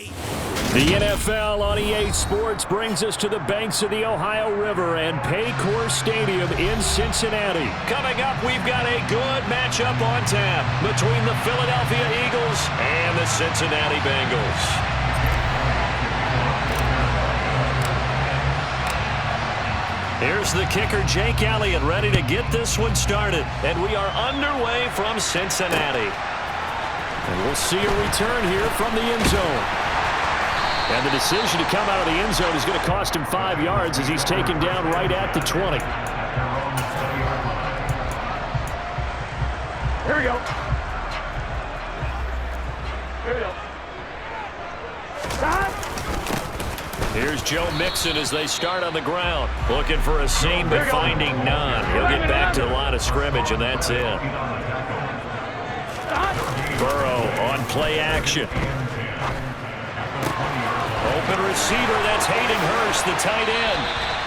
The NFL on EA Sports brings us to the banks of the Ohio River and Paycor Stadium in Cincinnati. Coming up, we've got a good matchup on tap between the Philadelphia Eagles and the Cincinnati Bengals. Here's the kicker, Jake Elliott, ready to get this one started. And we are underway from Cincinnati. And we'll see a return here from the end zone. And the decision to come out of the end zone is going to cost him 5 yards as he's taken down right at the 20. Here we go. Here we go. Stop. Here's Joe Mixon as they start on the ground. Looking for a seam, but finding none. He'll get back to the line of scrimmage, and that's it. Burrow on play action. Open receiver, that's Hayden Hurst, the tight end.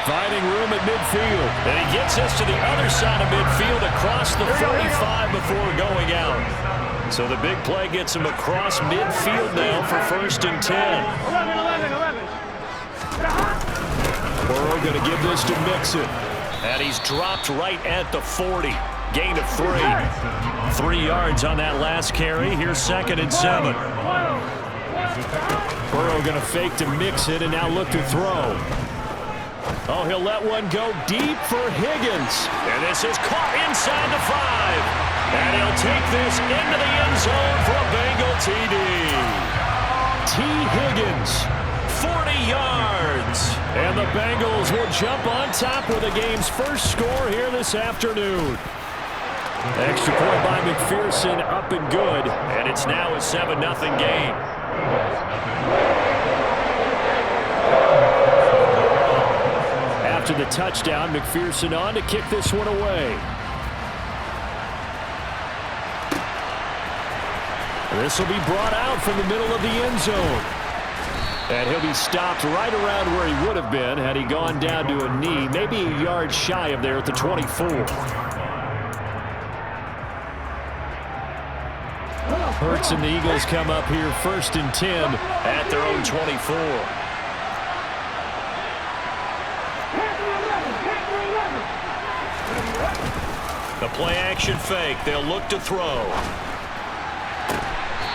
Finding room at midfield. And he gets us to the other side of midfield across the 45 before going out. So the big play gets him across midfield now for 1st and 10. 11. Burrow going to give this to Mixon. And he's dropped right at the 40. Gain of 3. 3 yards on that last carry. Here's 2nd and 7. Burrow going to fake to Mixon and now look to throw. Oh, he'll let one go deep for Higgins. And this is caught inside the 5. And he'll take this into the end zone for a Bengal TD. T. Higgins, 40 yards. And the Bengals will jump on top with the game's first score here this afternoon. Extra point by McPherson, up and good. And it's now a 7-0 game. After the touchdown, McPherson on to kick this one away. This will be brought out from the middle of the end zone. And he'll be stopped right around where he would have been had he gone down to a knee, maybe a yard shy of there at the 24. Hurts and the Eagles come up here 1st and 10 at their own 24. The play action fake. They'll look to throw.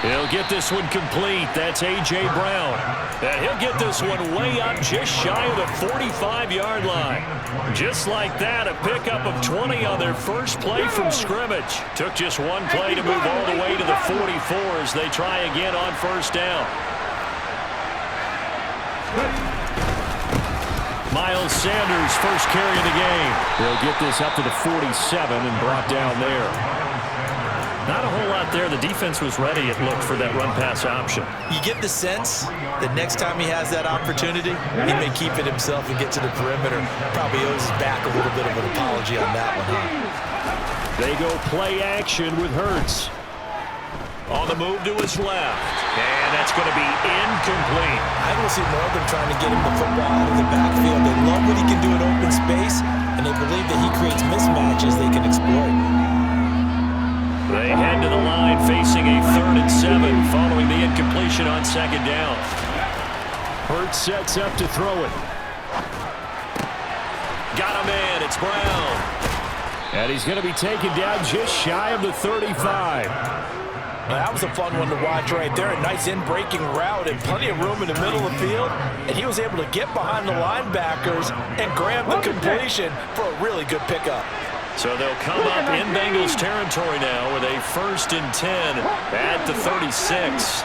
He'll get this one complete. That's A.J. Brown. And he'll get this one way up just shy of the 45-yard line. Just like that, a pickup of 20 on their first play from scrimmage. Took just one play to move all the way to the 44 as they try again on 1st down. Miles Sanders, first carry of the game. He'll get this up to the 47 and brought down there. Not a whole lot there. The defense was ready, it looked, for that run-pass option. You get the sense that next time he has that opportunity, he may keep it himself and get to the perimeter. Probably owes his back a little bit of an apology on that one, huh? They go play action with Hurts. On the move to his left. And that's going to be incomplete. I don't see Northern trying to get him the football out of the backfield. They love what he can do in open space, and they believe that he creates mismatches they can exploit. They head to the line facing a 3rd and 7 following the incompletion on 2nd down. Hurts sets up to throw it. Got him in. It's Brown. And he's going to be taken down just shy of the 35. That was a fun one to watch right there. A nice in-breaking route and plenty of room in the middle of the field. And he was able to get behind the linebackers and grab the completion for a really good pickup. So they'll come up in Bengals territory now with a 1st and 10 at the 36.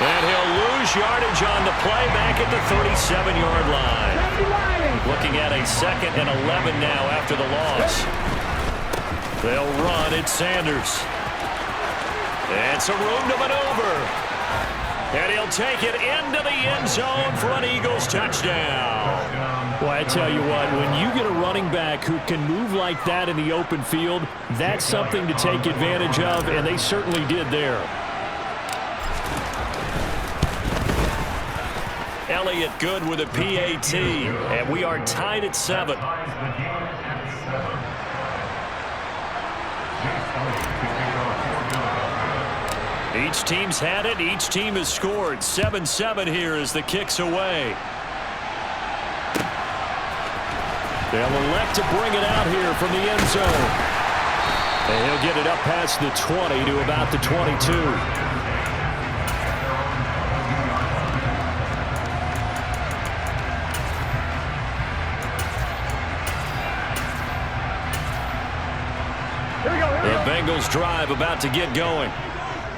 And he'll lose yardage on the play back at the 37-yard line. Looking at a 2nd and 11 now after the loss. They'll run. It's Sanders. And some room to maneuver. And he'll take it into the end zone for an Eagles touchdown. Well, I tell you what, when you get a running back who can move like that in the open field, that's something to take advantage of, and they certainly did there. Elliott good with a PAT, and we are tied at 7. Each team's had it. Each team has scored. 7-7 here as the kick's away. They'll elect to bring it out here from the end zone. And he'll get it up past the 20 to about the 22. The Bengals drive about to get going.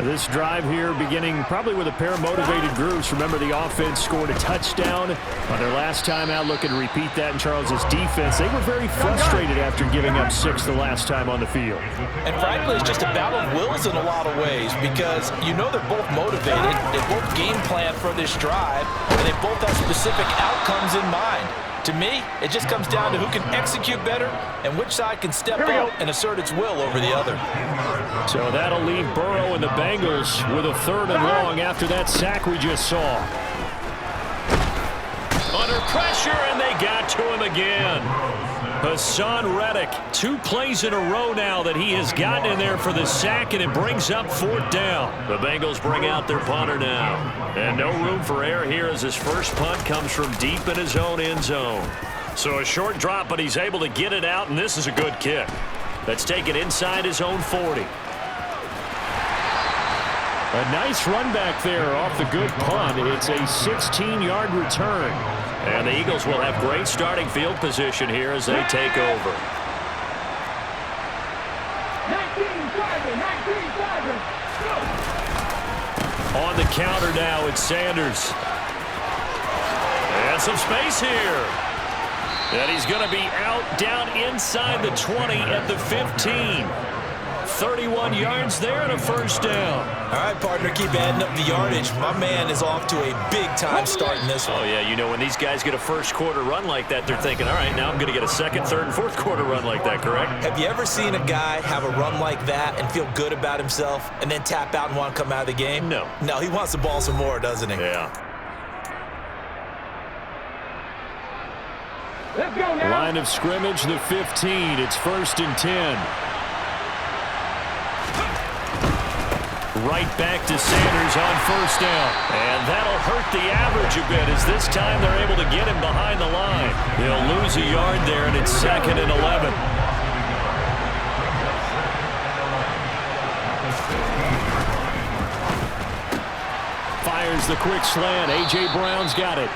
This drive here beginning probably with a pair of motivated groups. Remember, the offense scored a touchdown on their last time out. Looking to repeat that in Charles's defense. They were very frustrated after giving up 6 the last time on the field. And frankly, it's just a battle of wills in a lot of ways because you know they're both motivated. They both game plan for this drive, and they both have specific outcomes in mind. To me, it just comes down to who can execute better and which side can step up and assert its will over the other. So that'll leave Burrow and the Bengals with a 3rd and long after that sack we just saw. Under pressure, and they got to him again. Hassan Reddick, 2 plays in a row now that he has gotten in there for the sack, and it brings up 4th down. The Bengals bring out their punter now. And no room for error here as his first punt comes from deep in his own end zone. So a short drop, but he's able to get it out, and this is a good kick. That's taken inside his own 40. A nice run back there off the good punt. It's a 16-yard return. And the Eagles will have great starting field position here as they take over. 19-7. On the counter now, it's Sanders. And some space here. And he's going to be out down inside the 20 at the 15. 31 yards there and a 1st down. All right, partner, keep adding up the yardage. My man is off to a big-time start in this one. Oh, yeah, you know, when these guys get a first-quarter run like that, they're thinking, all right, now I'm going to get a 2nd, 3rd, and 4th quarter run like that, correct? Have you ever seen a guy have a run like that and feel good about himself and then tap out and want to come out of the game? No. No, he wants the ball some more, doesn't he? Yeah. Let's go now. Line of scrimmage, the 15. It's 1st and 10. Right back to Sanders on 1st down. And that'll hurt the average a bit as this time they're able to get him behind the line. He'll lose a yard there, and it's 2nd and 11. Fires the quick slant. A.J. Brown's got it.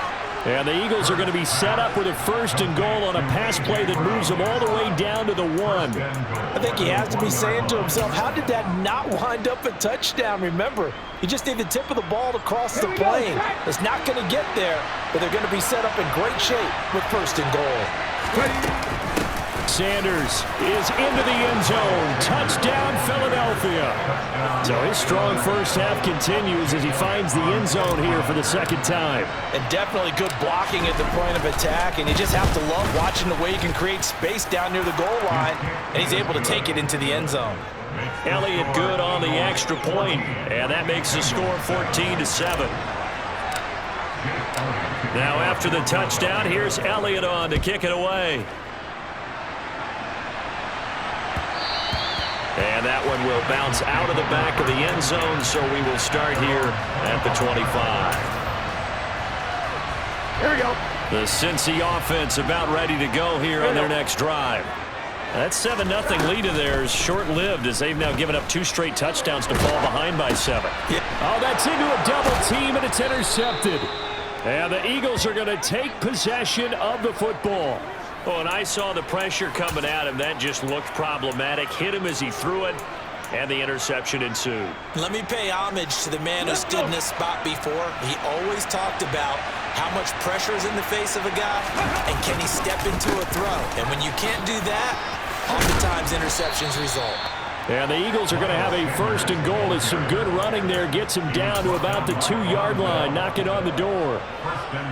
And the Eagles are going to be set up with a 1st and goal on a pass play that moves them all the way down to the 1. I think he has to be saying to himself, how did that not wind up a touchdown? Remember, you just need the tip of the ball to cross the plane. It's not going to get there, but they're going to be set up in great shape with 1st and goal. Sanders is into the end zone. Touchdown, Philadelphia. So his strong first half continues as he finds the end zone here for the 2nd time. And definitely good blocking at the point of attack, and you just have to love watching the way he can create space down near the goal line, and he's able to take it into the end zone. Elliott good on the extra point, and that makes the score 14-7. Now after the touchdown, here's Elliott on to kick it away. And that one will bounce out of the back of the end zone, so we will start here at the 25. Here we go. The Cincy offense about ready to go here on their next drive. That 7-0 lead of theirs short-lived as they've now given up 2 straight touchdowns to fall behind by 7. Yeah. Oh, that's into a double team, and it's intercepted. And the Eagles are going to take possession of the football. Oh, and I saw the pressure coming at him. That just looked problematic. Hit him as he threw it, and the interception ensued. Let me pay homage to the man who stood in this spot before. He always talked about how much pressure is in the face of a guy, and can he step into a throw. And when you can't do that, oftentimes interceptions result. And the Eagles are going to have a 1st and goal as some good running there gets him down to about the 2-yard line, knocking on the door.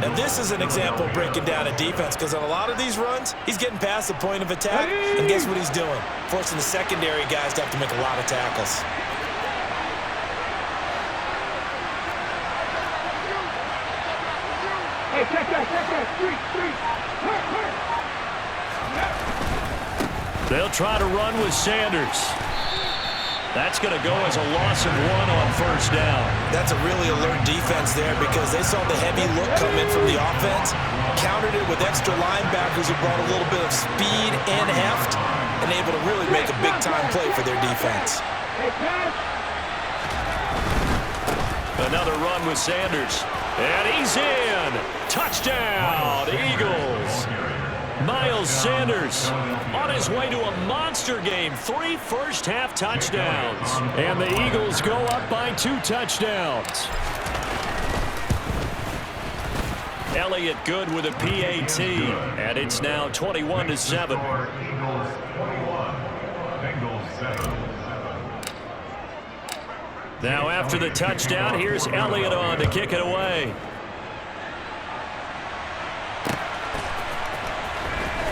And this is an example of breaking down a defense, because on a lot of these runs, he's getting past the point of attack, and guess what he's doing? Forcing the secondary guys to have to make a lot of tackles. Hey, check that. Street. They'll try to run with Sanders. That's going to go as a loss of 1 on first down. That's a really alert defense there because they saw the heavy look come in from the offense, countered it with extra linebackers who brought a little bit of speed and heft, and able to really make a big-time play for their defense. Another run with Sanders. And he's in. Touchdown, Eagles. Miles Sanders on his way to a monster game. 3 first-half touchdowns. And the Eagles go up by 2 touchdowns. Elliott good with a PAT. And it's now 21-7. Now after the touchdown, here's Elliott on to kick it away.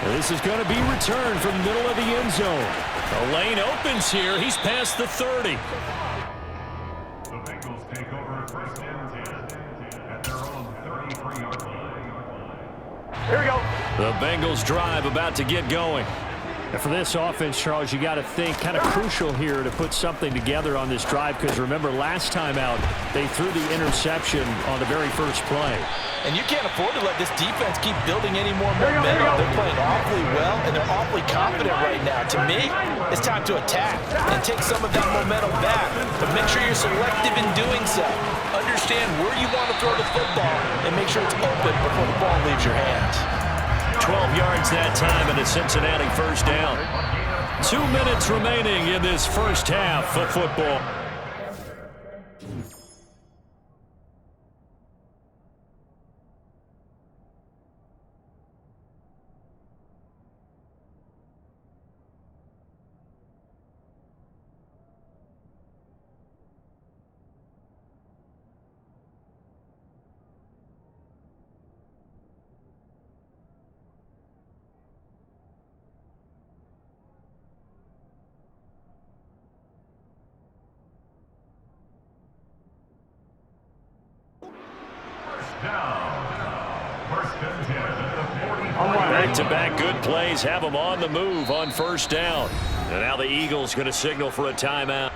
This is going to be returned from the middle of the end zone. The lane opens here. He's past the 30. The Bengals take over first and 10 at their own 33-yard line. Here we go. The Bengals drive about to get going. And for this offense, Charles, you got to think kind of crucial here to put something together on this drive because remember last time out they threw the interception on the very first play. And you can't afford to let this defense keep building any more momentum. They're playing awfully well, and they're awfully confident right now. To me, it's time to attack and take some of that momentum back. But make sure you're selective in doing so. Understand where you want to throw the football and make sure it's open before the ball leaves your hands. 12 yards that time and a Cincinnati first down. 2 minutes remaining in this first half of football. Back-to-back good plays have them on the move on first down. And now the Eagles going to signal for a timeout.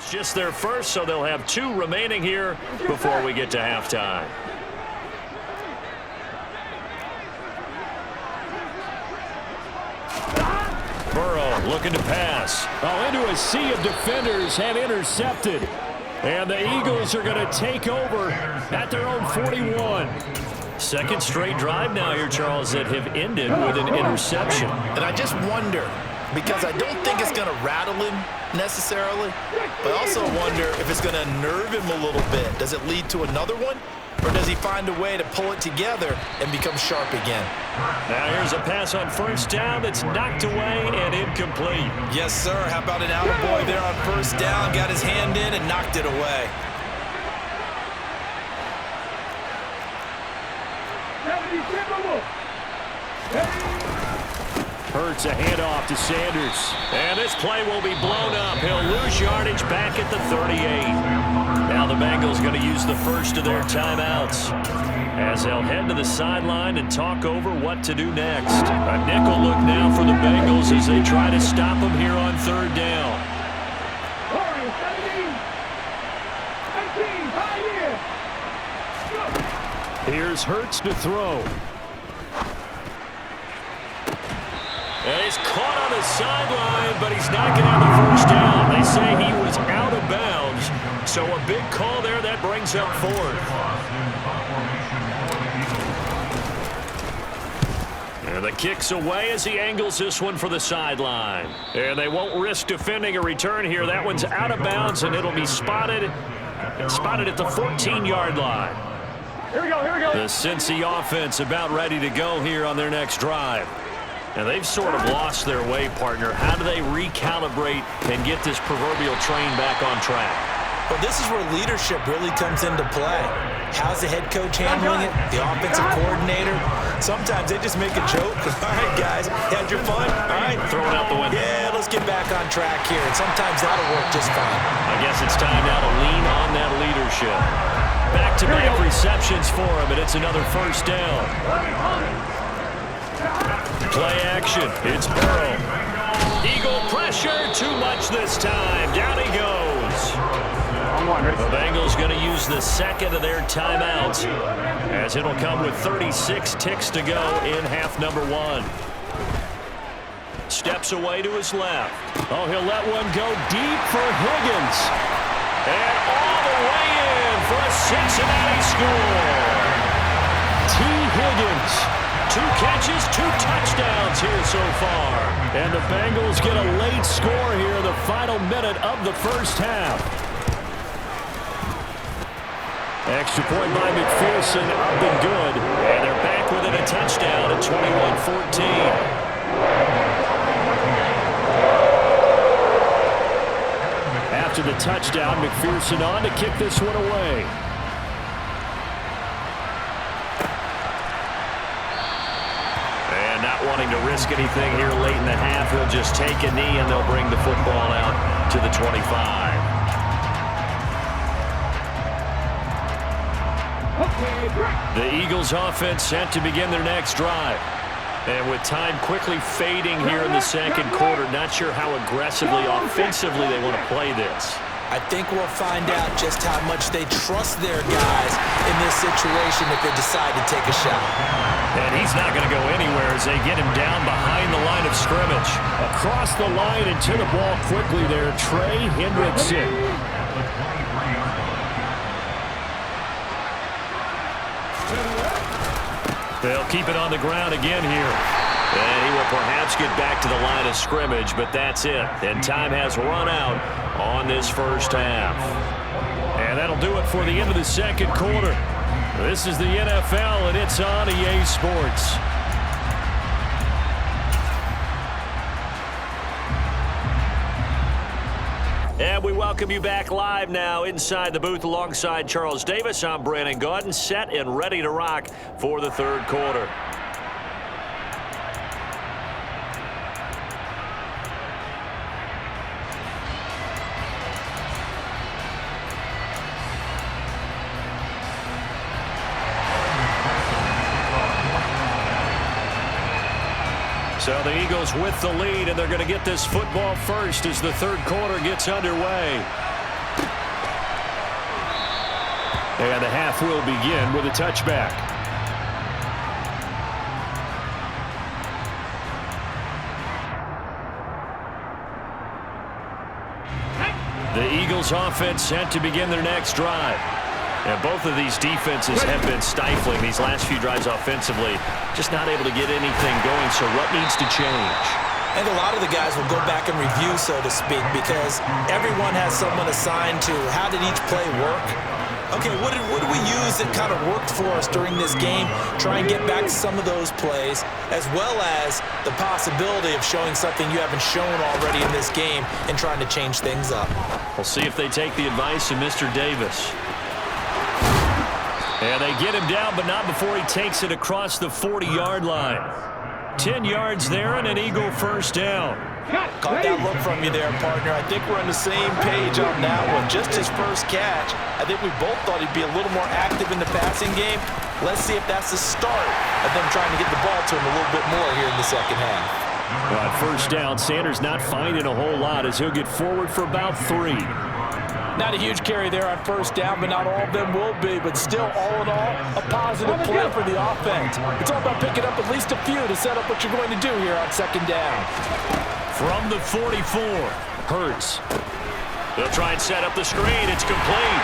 Just their first, so they'll have 2 remaining here before we get to halftime. Burrow looking to pass. Oh, into a sea of defenders and intercepted. And the Eagles are going to take over at their own 41. Second straight drive now here, Charles, that have ended with an interception. And I just wonder, because I don't think it's going to rattle him necessarily, but I also wonder if it's going to nerve him a little bit. Does it lead to another one? Or does he find a way to pull it together and become sharp again? Now here's a pass on first down that's knocked away and incomplete. Yes, sir. How about an attaboy there on first down? Got his hand in and knocked it away. Hurts a handoff to Sanders. And this play will be blown up. He'll lose yardage back at the 38. Now the Bengals going to use the first of their timeouts as they'll head to the sideline and talk over what to do next. A nickel look now for the Bengals as they try to stop him here on third down. Here's Hurts to throw. And he's caught on the sideline, but he's not going to have the first down. They say he was out of bounds. So a big call there that brings up 4th. And the kick's away as he angles this one for the sideline. And they won't risk defending a return here. That one's out of bounds, and it'll be spotted at the 14-yard line. Here we go, here we go. The Cincy offense about ready to go here on their next drive. And they've sort of lost their way, partner. How do they recalibrate and get this proverbial train back on track? Well, this is where leadership really comes into play. How's the head coach handling it? The offensive coordinator? Sometimes they just make a joke. All right, guys, had your fun? All right. Throw it out the window. Yeah, let's get back on track here. And sometimes that'll work just fine. I guess it's time now to lean on that leadership. Back-to-back receptions for him, and it's another first down. Play action. It's Burrow. Eagle pressure. Too much this time. Down he goes. The Bengals going to use the second of their timeouts, as it'll come with 36 ticks to go in half number one. Steps away to his left. Oh, he'll let one go deep for Higgins. And all the way in for a Cincinnati score. T. Higgins. 2 catches, 2 touchdowns here so far. And the Bengals get a late score here in the final minute of the first half. Extra point by McPherson, up and good. And they're back within a touchdown at 21-14. After the touchdown, McPherson on to kick this one away. And not wanting to risk anything here late in the half, he'll just take a knee and they'll bring the football out to the 25. The Eagles offense set to begin their next drive. And with time quickly fading here in the second quarter, not sure how aggressively, offensively they want to play this. I think we'll find out just how much they trust their guys in this situation if they decide to take a shot. And he's not going to go anywhere as they get him down behind the line of scrimmage. Across the line and to the ball quickly there, Trey Hendrickson. They'll keep it on the ground again here. And he will perhaps get back to the line of scrimmage, but that's it. And time has run out on this first half. And that'll do it for the end of the second quarter. This is the NFL, and it's on EA Sports. And we welcome you back live now inside the booth alongside Charles Davis. I'm Brandon Gaudin, set and ready to rock for the third quarter. So the Eagles with the lead, and they're going to get this football first as the third quarter gets underway. And the half will begin with a touchback. The Eagles offense set to begin their next drive. And both of these defenses have been stifling these last few drives offensively. Just not able to get anything going, so what needs to change? And a lot of the guys will go back and review, so to speak, because everyone has someone assigned to how did each play work. Okay, what did we use that kind of worked for us during this game? Try and get back to some of those plays, as well as the possibility of showing something you haven't shown already in this game and trying to change things up. We'll see if they take the advice of Mr. Davis. And they get him down, but not before he takes it across the 40-yard line. 10 yards there and an Eagle first down. Caught that look from you there, partner. I think we're on the same page on that one. Just his first catch. I think we both thought he'd be a little more active in the passing game. Let's see if that's the start of them trying to get the ball to him a little bit more here in the second half. Well, at first down, Sanders not finding a whole lot as he'll get forward for about 3. Not a huge carry there on first down, but not all of them will be. But still, all in all, a positive play for the offense. It's all about picking up at least a few to set up what you're going to do here on second down. From the 44, Hurts. They'll try and set up the screen. It's complete.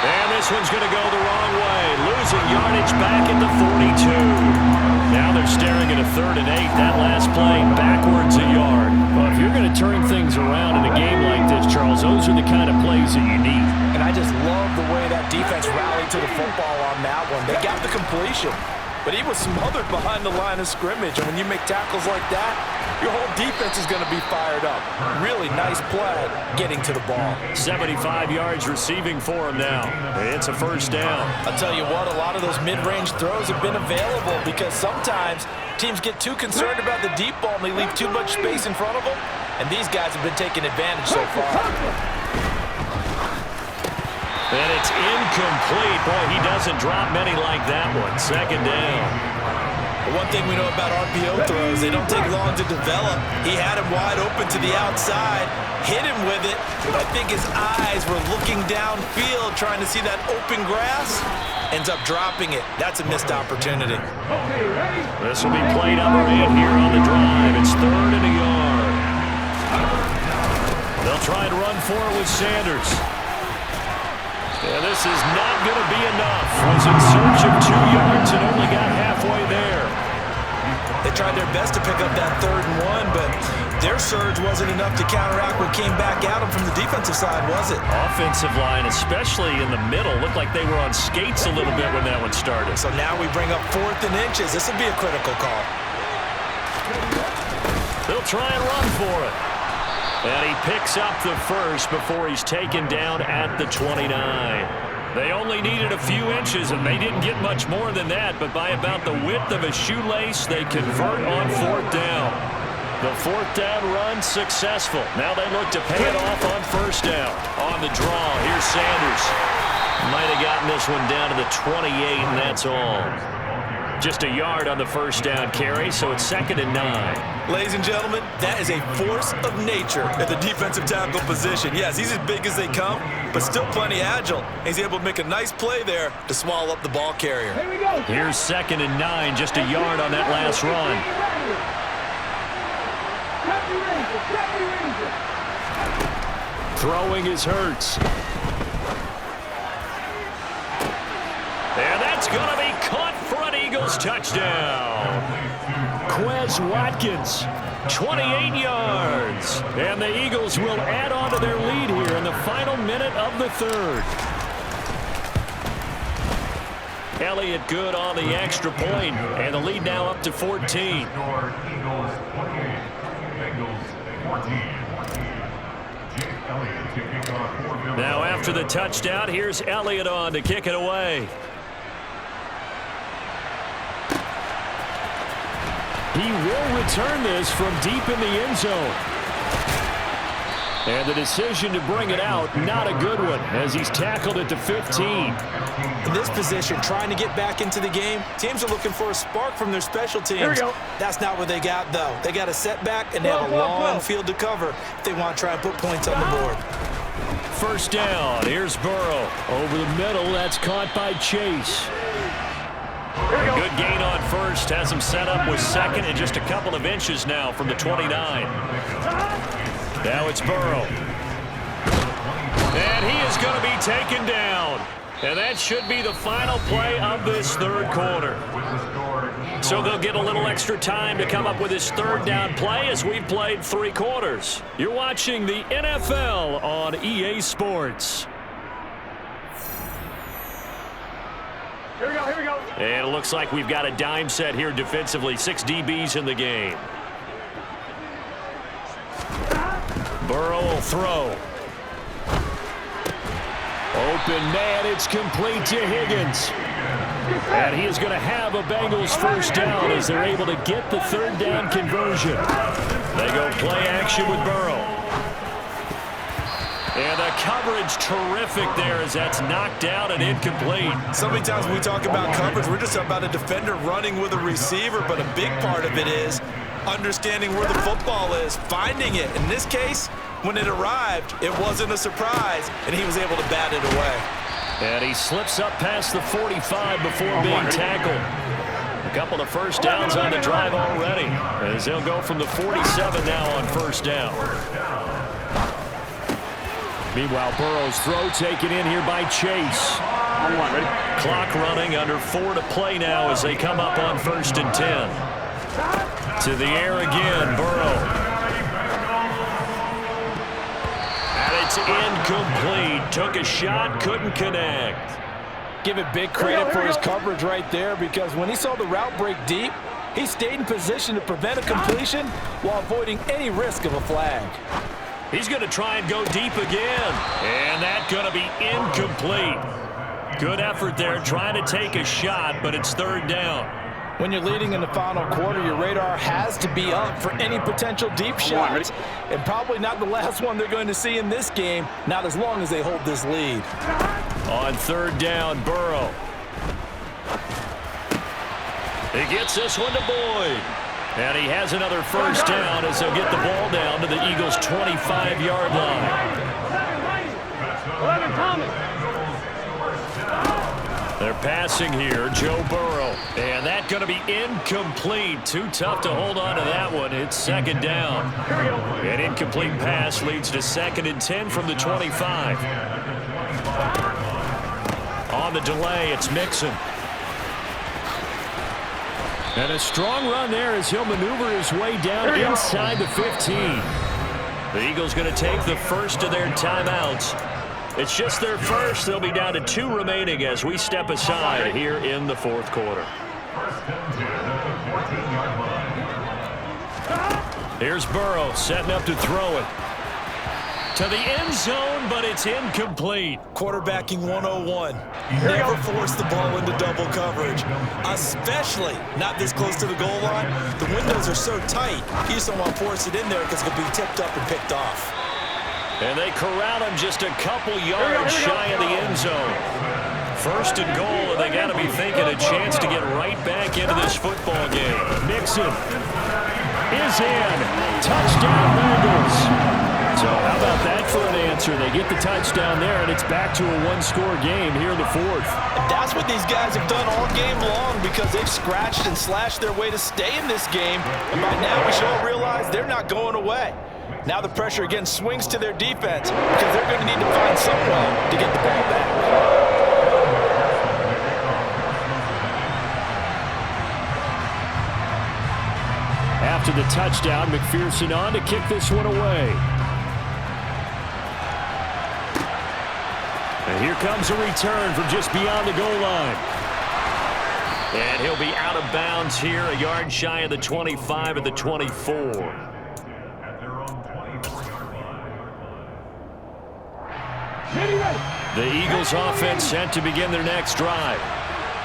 And this one's going to go the wrong way. Losing yardage back at the 42. Now they're staring at a 3rd and 8. That last play backwards a yard. Well, if you're going to turn things around in a game like this, Charles, those are the kind of plays that you need. And I just love the way that defense rallied to the football on that one. They got the completion. but he was smothered behind the line of scrimmage. And when you make tackles like that, your whole defense is going to be fired up. Really nice play getting to the ball. 75 yards receiving for him now. It's a first down. I'll tell you what, a lot of those mid-range throws have been available because sometimes teams get too concerned about the deep ball and they leave too much space in front of them. And these guys have been taking advantage so far. And it's incomplete. Boy, he doesn't drop many like that one. Second down. One thing we know about RPO throws, they don't take long to develop. He had him wide open to the outside, hit him with it. I think his eyes were looking downfield, trying to see that open grass. Ends up dropping it. That's a missed opportunity. This will be play number 8 here on the drive. It's 3rd and a yard. They'll try and run for it with Sanders. And this is not going to be enough. Was in search of 2 yards and only got halfway there. They tried their best to pick up that 3rd and 1, but their surge wasn't enough to counteract what came back at them from the defensive side, was it? Offensive line, especially in the middle, looked like they were on skates a little bit when that one started. So now we bring up 4th and inches. This will be a critical call. They'll try and run for it. And he picks up the first before he's taken down at the 29. They only needed a few inches, and they didn't get much more than that, but by about the width of a shoelace, they convert on 4th down. The 4th down run successful. Now they look to pay it off on 1st down. On the draw, here's Sanders. Might have gotten this one down to the 28, and that's all. Just a yard on the 1st down carry, so it's 2nd and 9. Ladies and gentlemen, that is a force of nature at the defensive tackle position. Yes, he's as big as they come, but still plenty agile. He's able to make a nice play there to swallow up the ball carrier. Here we go. Here's 2nd and 9, just a yard on that last run. Throwing is Hurts. And that's going to be caught for an Eagles touchdown. Quez Watkins, 28 yards. And the Eagles will add on to their lead here in the final minute of the 3rd. Elliott good on the extra point, and the lead now up to 14. Eagles 28, Bengals 14. Elliott to kick off for Bengals. Now after the touchdown, here's Elliott on to kick it away. He will return this from deep in the end zone. And the decision to bring it out, not a good one, as he's tackled at the 15. In this position, trying to get back into the game, teams are looking for a spark from their special teams. Here we go. That's not what they got, though. They got a setback, and they have a long field to cover if they want to try and put points on the board. 1st down, here's Burrow. Over the middle, that's caught by Chase. Good gain on 1st, has him set up with 2nd and just a couple of inches now from the 29. Now it's Burrow. And he is going to be taken down. And that should be the final play of this 3rd quarter. So they'll get a little extra time to come up with his 3rd down play as we've played 3 quarters. You're watching the NFL on EA Sports. Here we go, here we go. And it looks like we've got a dime set here defensively. 6 DBs in the game. Burrow will throw. Open man, it's complete to Higgins. And he is going to have a Bengals 1st down as they're able to get the 3rd down conversion. They go play action with Burrow. And the coverage terrific there as that's knocked down and incomplete. So many times when we talk about coverage, we're just about a defender running with a receiver, but a big part of it is understanding where the football is, finding it. In this case, when it arrived, it wasn't a surprise, and he was able to bat it away. And he slips up past the 45 before being tackled. A couple of 1st downs on the drive already, as they'll go from the 47 now on 1st down. Meanwhile, Burrow's throw taken in here by Chase. Ready? Clock running, under 4 to play now as they come up on 1st and 10. To the air again, Burrow. And it's incomplete. Took a shot, couldn't connect. Give it big credit for his coverage right there, because when he saw the route break deep, he stayed in position to prevent a completion while avoiding any risk of a flag. He's going to try and go deep again. And that's going to be incomplete. Good effort there trying to take a shot, but it's third down. When you're leading in the final quarter, your radar has to be up for any potential deep shots. And probably not the last one they're going to see in this game, not as long as they hold this lead. On third down, Burrow. He gets this one to Boyd. And he has another first down as they'll get the ball down to the Eagles' 25-yard line. 11, Thomas. They're passing here, Joe Burrow. And that's going to be incomplete. Too tough to hold on to that one. It's second down. An incomplete pass leads to 2nd and 10 from the 25. On the delay, it's Mixon. And a strong run there as he'll maneuver his way down inside the 15. The Eagles going to take the first of their timeouts. It's just their first. They'll be down to 2 remaining as we step aside here in the fourth quarter. Here's Burrow setting up to throw it. To the end zone, but it's incomplete. Quarterbacking 101. Never force the ball into double coverage, especially not this close to the goal line. The windows are so tight, you just don't want to force it in there because it'll be tipped up and picked off. And they corral him just a couple yards shy of the end zone. First and goal, and they got to be thinking a chance to get right back into this football game. Mixon is in. Touchdown, Bengals. So how about that for an answer? They get the touchdown there, and it's back to a one-score game here in the fourth. And that's what these guys have done all game long, because they've scratched and slashed their way to stay in this game. And by now we should all realize they're not going away. Now the pressure again swings to their defense, because they're going to need to find some way to get the ball back. After the touchdown, McPherson on to kick this one away. And here comes a return from just beyond the goal line. And he'll be out of bounds here, a yard shy of the 25 at the 24. The Eagles offense set to begin their next drive.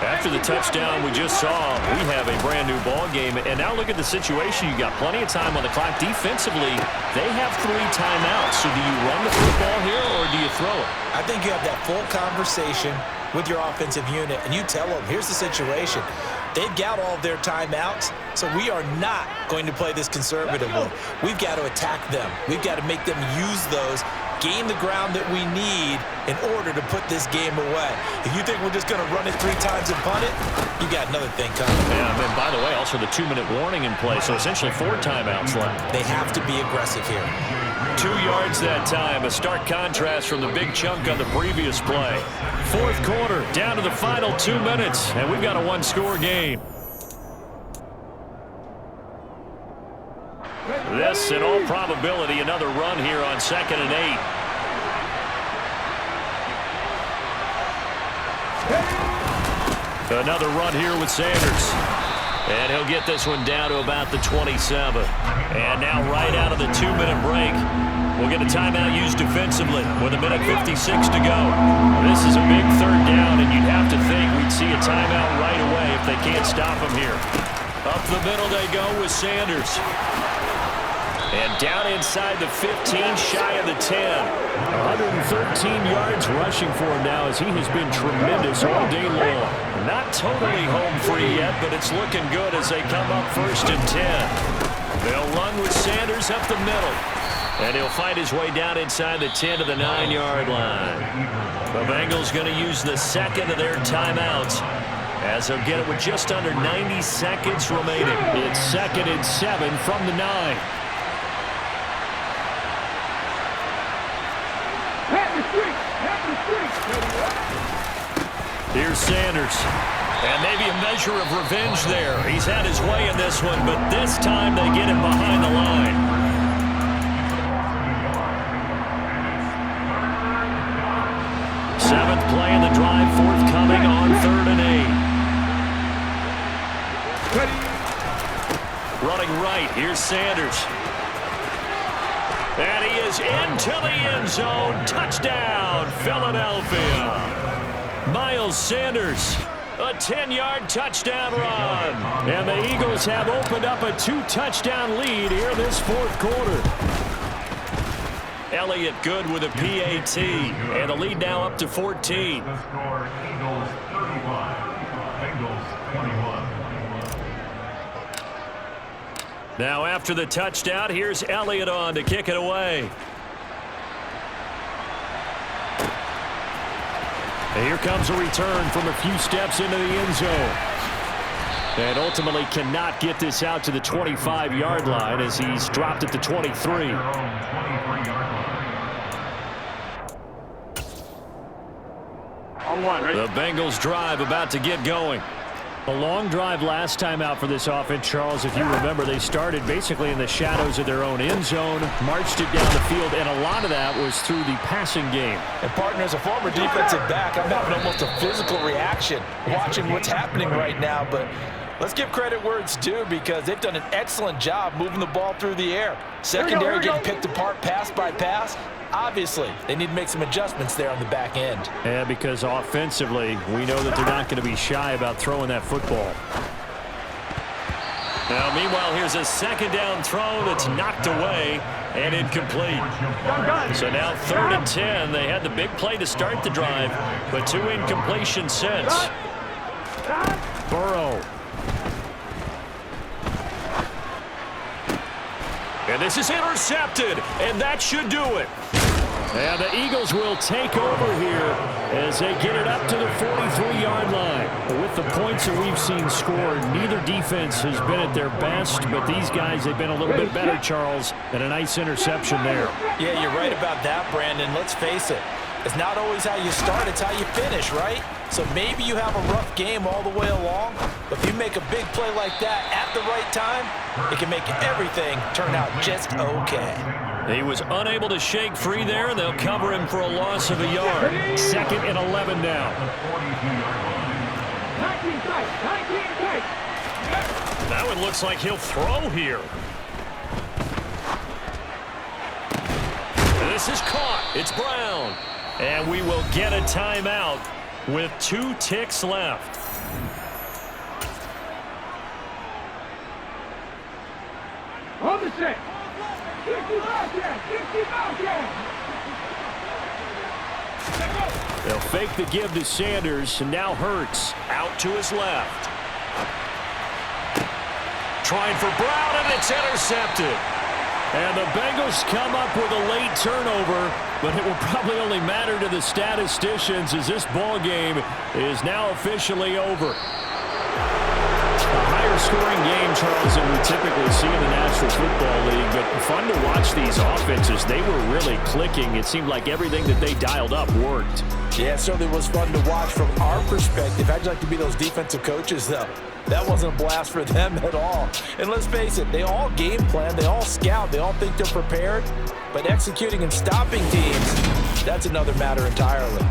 After the touchdown we just saw, we have a brand new ball game. And now look at the situation. You got plenty of time on the clock. Defensively, they have 3 timeouts. So do you run the football here or do you throw it? I think you have that full conversation with your offensive unit, and you tell them, here's the situation. They've got all of their timeouts, so we are not going to play this conservatively. We've got to attack them. We've got to make them use those, gain the ground that we need in order to put this game away. If you think we're just going to run it 3 times and punt it, you got another thing coming. Yeah, and by the way, also the 2-minute warning in play, so essentially 4 timeouts left. They have to be aggressive here. 2 yards that time, a stark contrast from the big chunk on the previous play. Fourth quarter, down to the final 2 minutes, and we've got a one-score game. This, in all probability, another run here on 2nd and 8. Another run here with Sanders. And he'll get this one down to about the 27. And now right out of the 2-minute break, we'll get a timeout used defensively with 1:56 to go. This is a big third down, and you'd have to think we'd see a timeout right away if they can't stop him here. Up the middle they go with Sanders. And down inside the 15, shy of the 10. 113 yards rushing for him now as he has been tremendous all day long. Not totally home free yet, but it's looking good as they come up 1st and 10. They'll run with Sanders up the middle. And he'll find his way down inside the 10 to the 9-yard line. The Bengals going to use the 2nd of their timeouts as they'll get it with just under 90 seconds remaining. It's 2nd and 7 from the 9. Here's Sanders. And maybe a measure of revenge there. He's had his way in this one, but this time they get him behind the line. 7th play play in the drive forthcoming on 3rd and 8. Running right, here's Sanders. And he is into the end zone. Touchdown, Philadelphia. Miles Sanders, a 10-yard touchdown run. And the Eagles have opened up a 2-touchdown lead here this 4th quarter. Elliott good with a PAT. And the lead now up to 14. The score, Eagles 35, Bengals 21. Now after the touchdown, here's Elliott on to kick it away. And here comes a return from a few steps into the end zone. And ultimately cannot get this out to the 25-yard line as he's dropped at the 23. On one, ready? The Bengals drive about to get going. A long drive last time out for this offense, Charles. If you remember, they started basically in the shadows of their own end zone, marched it down the field, and a lot of that was through the passing game. And partner, as a former defensive back, I'm having almost a physical reaction watching what's happening right now. But let's give credit where it's due because they've done an excellent job moving the ball through the air. Secondary getting picked apart pass by pass. Obviously, they need to make some adjustments there on the back end. Yeah, because offensively, we know that they're not going to be shy about throwing that football. Now, meanwhile, here's a second down throw that's knocked away and incomplete. So now 3rd and 10. They had the big play to start the drive, but 2 incompletions since. Burrow. And this is intercepted, and that should do it. And the Eagles will take over here as they get it up to the 43-yard line. With the points that we've seen scored, neither defense has been at their best, but these guys, they've been a little bit better, Charles, and a nice interception there. Yeah, you're right about that, Brandon. Let's face it. It's not always how you start, it's how you finish, right? So maybe you have a rough game all the way along, but if you make a big play like that at the right time, it can make everything turn out just okay. He was unable to shake free there, and they'll cover him for a loss of a yard. 2nd and 11 now. That one looks like he'll throw here. This is caught. It's Brown. And we will get a timeout with 2 ticks left. On the set. 60 They'll fake the give to Sanders, and now Hurts out to his left. Trying for Brown, and it's intercepted. And the Bengals come up with a late turnover, but it will probably only matter to the statisticians as this ball game is now officially over. A higher scoring game, Charles, than we typically see in the National Football League, but fun to watch these offenses. They were really clicking. It seemed like everything that they dialed up worked. Yeah, it certainly was fun to watch from our perspective. I'd like to be those defensive coaches, though. That wasn't a blast for them at all. And let's face it, they all game plan, they all scout, they all think they're prepared. But executing and stopping teams, that's another matter entirely.